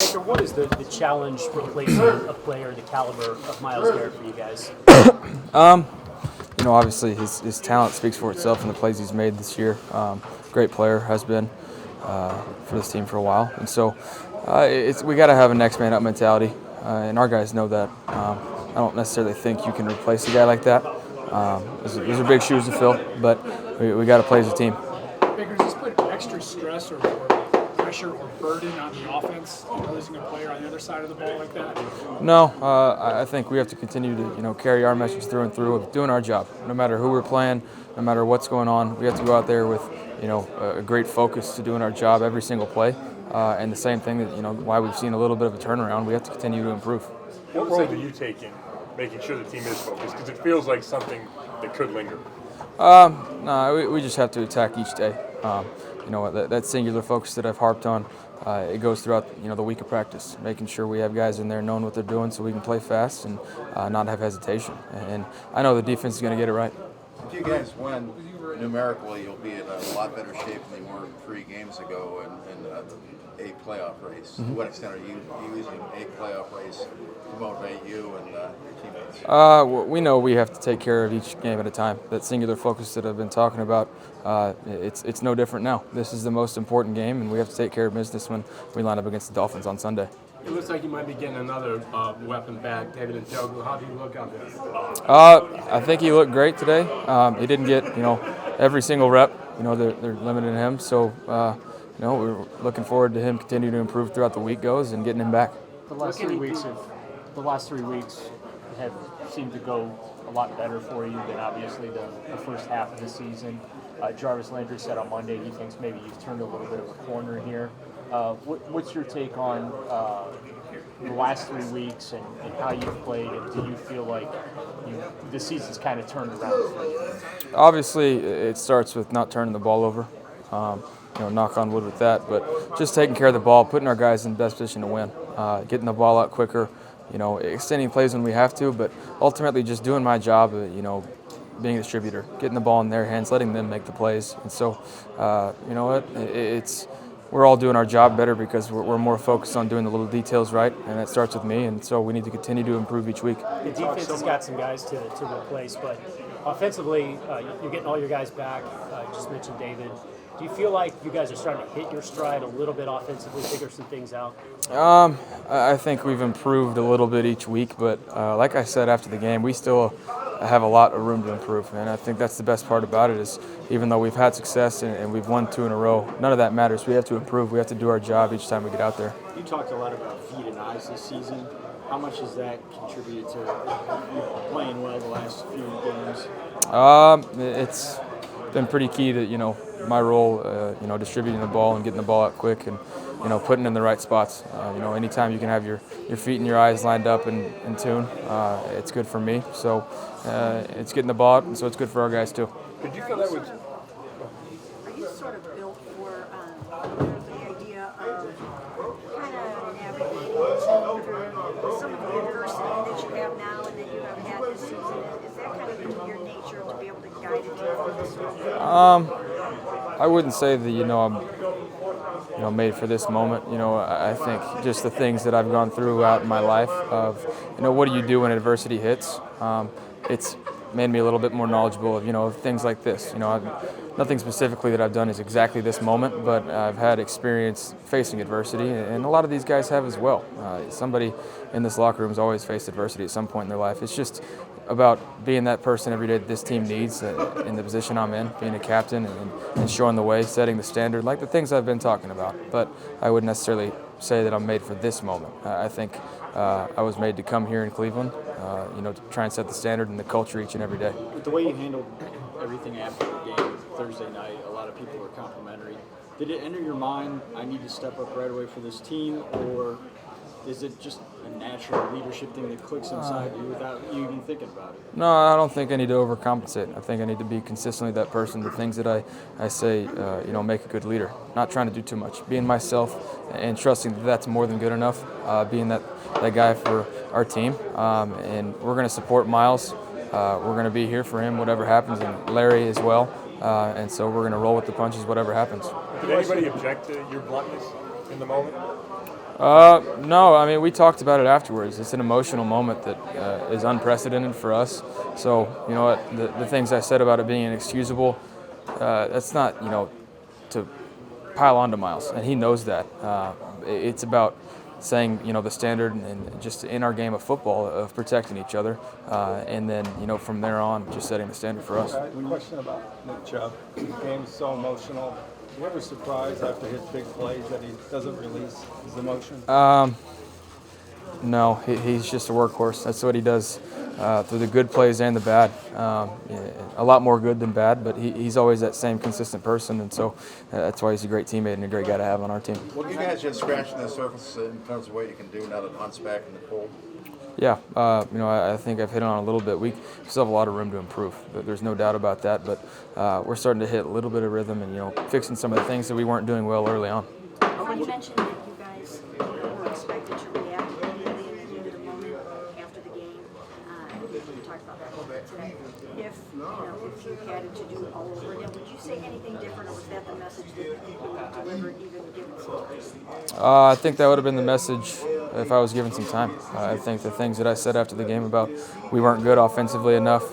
Baker, what is the challenge replacing a player the caliber of Myles Garrett for you guys? Obviously his talent speaks for itself in the plays he's made this year. Great player, has been for this team for a while. And so we got to have a next man up mentality, and our guys know that. I don't necessarily think you can replace a guy like that. Those are big shoes to fill, but we got to play as a team. Baker, does this put extra stress or pressure or burden on the offense, losing a player on the other side of the ball like that? No, I think we have to continue to carry our message through and through of doing our job. No matter who we're playing, no matter what's going on, we have to go out there with a great focus to doing our job every single play. And the same thing that why we've seen a little bit of a turnaround. We have to continue to improve. What role do you take in making sure the team is focused? Because it feels like something that could linger. No, we just have to attack each day. That singular focus that I've harped on, it goes throughout the week of practice, making sure we have guys in there knowing what they're doing so we can play fast and not have hesitation. And I know the defense is going to get it right. If you guys win, numerically you'll be in a lot better shape than you were 3 games ago in a playoff race. To what extent are you using a playoff race to motivate you and your teammates? We know we have to take care of each game at a time. That singular focus that I've been talking about, it's no different now. This is the most important game, and we have to take care of business when we line up against the Dolphins on Sunday. It looks like you might be getting another weapon back, David Njoku. How do you look out there? I think he looked great today. He didn't get every single rep. They're limiting him, so we're looking forward to him continuing to improve throughout the week goes and getting him back. The last 3 weeks have seemed to go a lot better for you than obviously the first half of the season. Jarvis Landry said on Monday he thinks maybe you've turned a little bit of a corner here. What's your take on the last 3 weeks and how you've played, and do you feel like the season's kind of turned around for you? Obviously, it starts with not turning the ball over. Knock on wood with that, but just taking care of the ball, putting our guys in the best position to win, getting the ball out quicker, extending plays when we have to, but ultimately just doing my job, being a distributor, getting the ball in their hands, letting them make the plays. And so, we're all doing our job better because we're more focused on doing the little details right, and that starts with me, and so we need to continue to improve each week. The defense has got some guys to replace, but offensively, you're getting all your guys back. You just mentioned David. Do you feel like you guys are starting to hit your stride a little bit offensively, figure some things out? I think we've improved a little bit each week, but like I said after the game, we still have a lot of room to improve, and I think that's the best part about it is even though we've had success and we've won 2 in a row, none of that matters. We have to improve. We have to do our job each time we get out there. You talked a lot about feet and eyes this season. How much has that contributed to playing well the last few games? It's been pretty key to my role, distributing the ball and getting the ball out quick and putting it in the right spots. Anytime you can have your feet and your eyes lined up and in tune, it's good for me. So it's getting the ball out, and so it's good for our guys too. Could you feel that with? Are you sort of built for the idea of kind of navigating through some of the adversity that you have now and that you have had this season? Is that kind of in your nature to be able to guide it through this? I wouldn't say that I'm made for this moment. I think just the things that I've gone through out in my life of what do you do when adversity hits. It's made me a little bit more knowledgeable of things like this. Nothing specifically that I've done is exactly this moment, but I've had experience facing adversity, and a lot of these guys have as well. Somebody in this locker room has always faced adversity at some point in their life. It's just about being that person every day that this team needs in the position I'm in, being a captain and showing the way, setting the standard, like the things I've been talking about. But I wouldn't necessarily say that I'm made for this moment. I think I was made to come here in Cleveland, to try and set the standard and the culture each and every day. With the way you handled everything after the game Thursday night, a lot of people were complimentary. Did it enter your mind, I need to step up right away for this team, or is it just a natural leadership thing that clicks inside you without you even thinking about it? No, I don't think I need to overcompensate. I think I need to be consistently that person. The things that I say, make a good leader. Not trying to do too much. Being myself and trusting that that's more than good enough. Being that guy for our team. And we're going to support Myles. We're going to be here for him, whatever happens, and Larry as well. And so we're going to roll with the punches, whatever happens. Did anybody object to your bluntness in the moment? No, I mean, we talked about it afterwards. It's an emotional moment that is unprecedented for us. So, you know what, the things I said about it being inexcusable, that's not, to pile onto Miles, and he knows that. It's about saying, the standard and just in our game of football of protecting each other, and then, from there on, just setting the standard for us. Question about Nick Chubb. The game's so emotional. You ever surprised after his big plays that he doesn't release his emotion? No, he's just a workhorse. That's what he does through the good plays and the bad. A lot more good than bad, but he's always that same consistent person, and so that's why he's a great teammate and a great guy to have on our team. Well, you guys just scratching the surface in terms of what you can do now that Hunt's back in the fold. Yeah, I think I've hit on a little bit. We still have a lot of room to improve. There's no doubt about that, but we're starting to hit a little bit of rhythm and, fixing some of the things that we weren't doing well early on. You mentioned that you guys were expected to react immediately in the heat of the moment after the game. We talked about that a little bit today. If you had to do it all over again, would you say anything different, or was that the message that you would deliver even given some time? I think that would have been the message if I was given some time. I think the things that I said after the game about we weren't good offensively enough,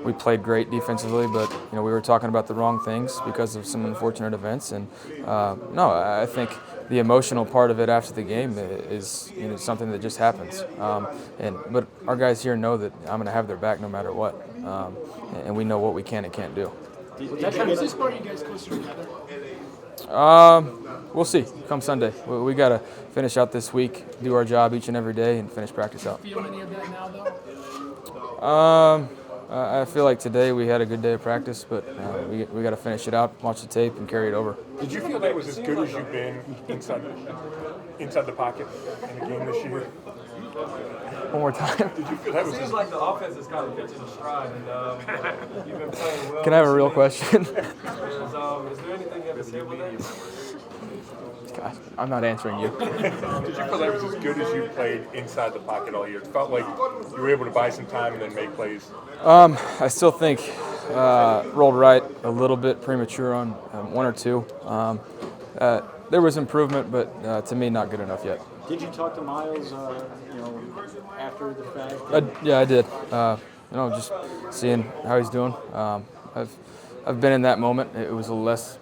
we played great defensively, but we were talking about the wrong things because of some unfortunate events. And no, I think the emotional part of it after the game is something that just happens. But our guys here know that I'm going to have their back no matter what, and we know what we can and can't do. Is this part you guys closer together? We'll see. Come Sunday, we got to finish out this week, do our job each and every day, and finish practice out. Feel any of that now, though? I feel like today we had a good day of practice, but we got to finish it out, watch the tape, and carry it over. Did you feel that was as good as you've been inside the pocket in the game this year? One more time. Did you feel that was Seems like the offense is kind of pitching a stride, and you've been playing well. Can I have a real question? Is there anything you have to say about that? Gosh, I'm not answering you. Did you feel that was as good as you played inside the pocket all year? It felt like you were able to buy some time and then make plays. I still think rolled right a little bit premature on one or two. There was improvement, but to me, not good enough yet. Did you talk to Miles, after the fact? Yeah, I did. Just seeing how he's doing. I've been in that moment. It was a less,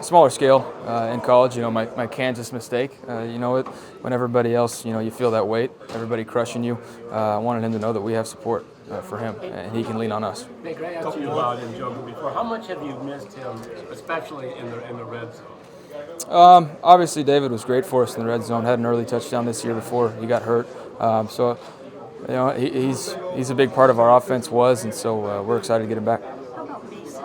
smaller scale in college. My Kansas mistake. When everybody else, you feel that weight, everybody crushing you. I wanted him to know that we have support for him, and he can lean on us. Baker, I asked you about him joking before. How much have you missed him, especially in the red zone? Obviously, David was great for us in the red zone. Had an early touchdown this year before he got hurt. He's a big part of our offense and so we're excited to get him back. How about Mason?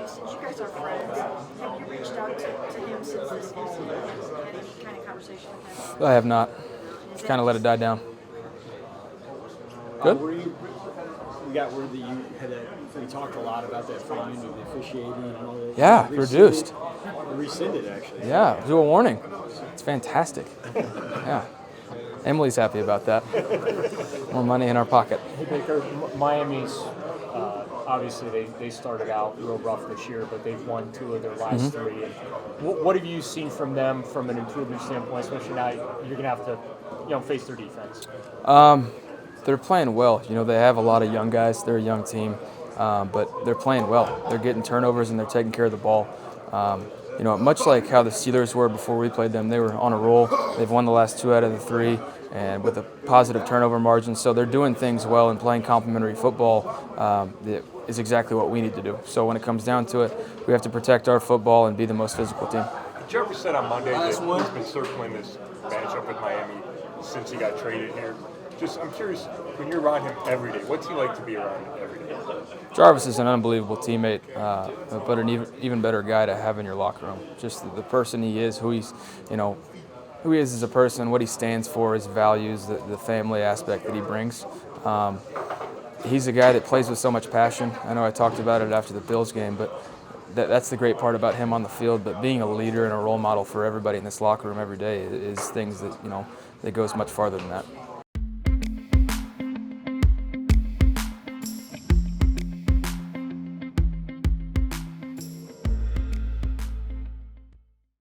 Since you guys are friends, have you reached out to him since this incident? Had any kind of conversation with him? I have not. Just kind of let it die down. Good. We got word that you had we talked a lot about that fine with the officiating and all that. Yeah, reduced. Rescinded, actually. Yeah, do a warning. It's fantastic. Yeah. Emily's happy about that. More money in our pocket. Hey Baker, Miami's obviously they started out real rough this year, but they've won 2 of their last 3. And what have you seen from them from an improvement standpoint, especially now you're going to have to face their defense? They're playing well. They have a lot of young guys. They're a young team, but they're playing well. They're getting turnovers and they're taking care of the ball. Much like how the Steelers were before we played them, they were on a roll. They've won the last 2 out of the 3, and with a positive turnover margin. So they're doing things well and playing complementary football. That is exactly what we need to do. So when it comes down to it, we have to protect our football and be the most physical team. Jeremy said on Monday that he's been circling this matchup with Miami since he got traded here. I'm curious, when you're around him every day, what's he like to be around every day? Jarvis is an unbelievable teammate, but an even better guy to have in your locker room. Just the person he is, who he is as a person, what he stands for, his values, the family aspect that he brings. He's a guy that plays with so much passion. I know I talked about it after the Bills game, but that's the great part about him on the field. But being a leader and a role model for everybody in this locker room every day is things that that goes much farther than that.